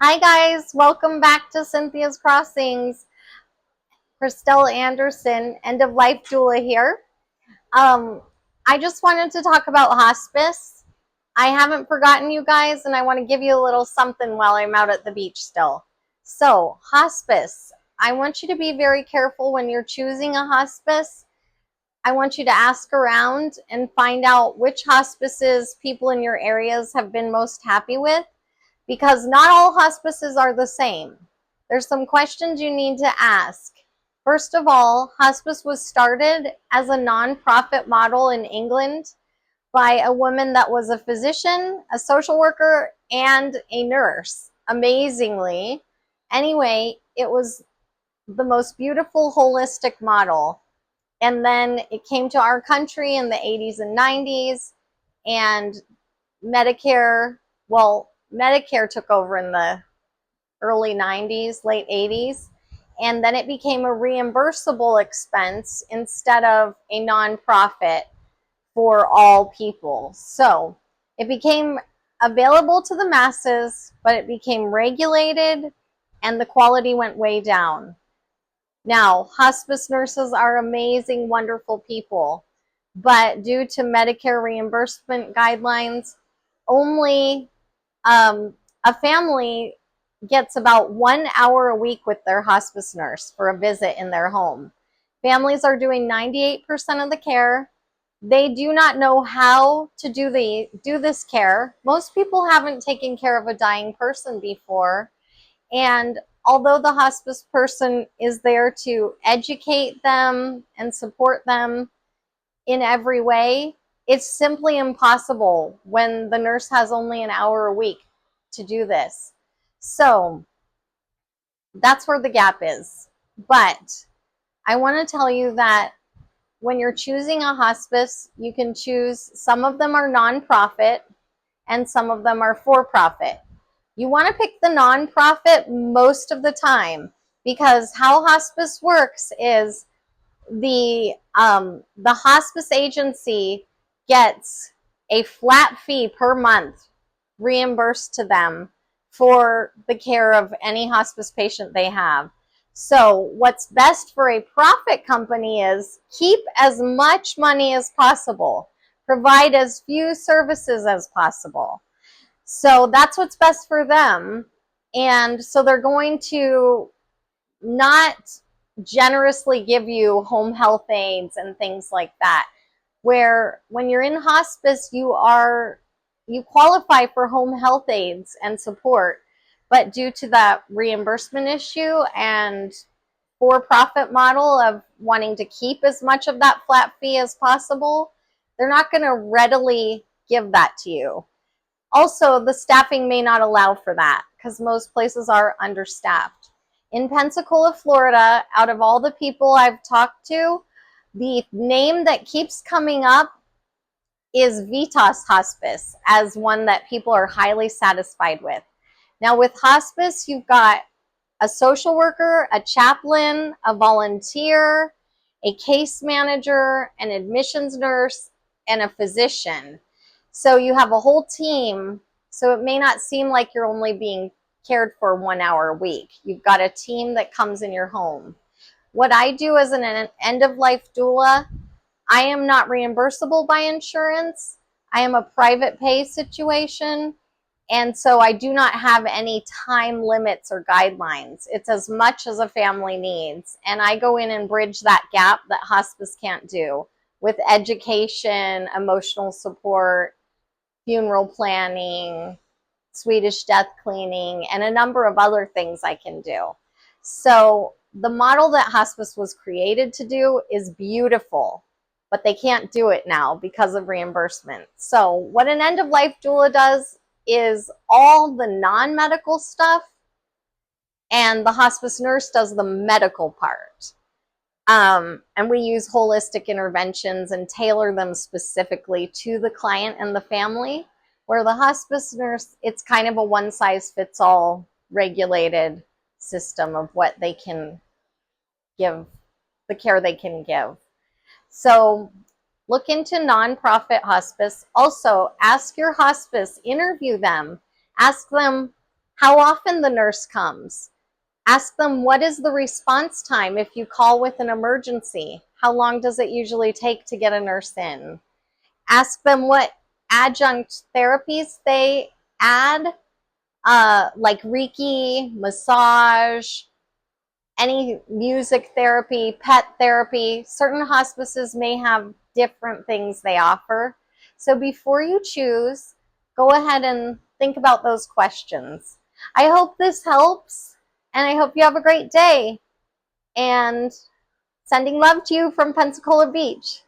Hi guys, welcome back to Cynthia's Crossings. Christelle Anderson, end of life doula here. Um, I just wanted to talk about hospice. I haven't forgotten you guys, and I want to give you a little something while I'm out at the beach still. So, hospice. I want you to be very careful when you're choosing a hospice. I want you to ask around and find out which hospices people in your areas have been most happy with, because not all hospices are the same. There's some questions you need to ask. First of all, hospice was started as a nonprofit model in England by a woman that was a physician, a social worker, and a nurse. Amazingly. Anyway, it was the most beautiful holistic model. And then it came to our country in the 80s and 90s, and Medicare, Medicare took over in the early 90s, late 80s, and then it became a reimbursable expense instead of a nonprofit for all people. So it became available to the masses, but it became regulated and the quality went way down. Now, hospice nurses are amazing, wonderful people, but due to Medicare reimbursement guidelines, only a family gets about 1 hour a week with their hospice nurse for a visit in their home. Families are doing 98% of the care. They do not know how to do this care. Most people haven't taken care of a dying person before, and although the hospice person is there to educate them and support them in every way, it's simply impossible when the nurse has only an hour a week to do this. So that's where the gap is. But I want to tell you that when you're choosing a hospice, you can choose, some of them are nonprofit and some of them are for profit. You want to pick the nonprofit most of the time, because how hospice works is the hospice agency gets a flat fee per month reimbursed to them for the care of any hospice patient they have. So what's best for a profit company is keep as much money as possible, provide as few services as possible. So that's what's best for them. And so they're going to not generously give you home health aides and things like that, where when you're in hospice, you qualify for home health aides and support, but due to that reimbursement issue and for-profit model of wanting to keep as much of that flat fee as possible, they're not going to readily give that to you. Also, the staffing may not allow for that because most places are understaffed. In Pensacola, Florida, out of all the people I've talked to, the name that keeps coming up is Vitas Hospice as one that people are highly satisfied with. Now, with hospice, you've got a social worker, a chaplain, a volunteer, a case manager, an admissions nurse, and a physician. So you have a whole team. So it may not seem like you're only being cared for 1 hour a week. You've got a team that comes in your home. What I do as an end-of-life doula, I am not reimbursable by insurance. I am a private pay situation. And so I do not have any time limits or guidelines. It's as much as a family needs. And I go in and bridge that gap that hospice can't do with education, emotional support, funeral planning, Swedish death cleaning, and a number of other things I can do. So the model that hospice was created to do is beautiful, but they can't do it now because of reimbursement. So what an end-of-life doula does is all the non-medical stuff, and the hospice nurse does the medical part. And we use holistic interventions and tailor them specifically to the client and the family, where the hospice nurse, it's kind of a one-size-fits-all regulated system of what they can give, the care they can give. So look into nonprofit hospice. Also, ask your hospice, interview them, ask them how often the nurse comes. Ask them, what is the response time if you call with an emergency? How long does it usually take to get a nurse in? Ask them what adjunct therapies they add, like Reiki, massage, any music therapy, pet therapy. Certain hospices may have different things they offer. So before you choose, go ahead and think about those questions. I hope this helps, and I hope you have a great day. And sending love to you from Pensacola Beach.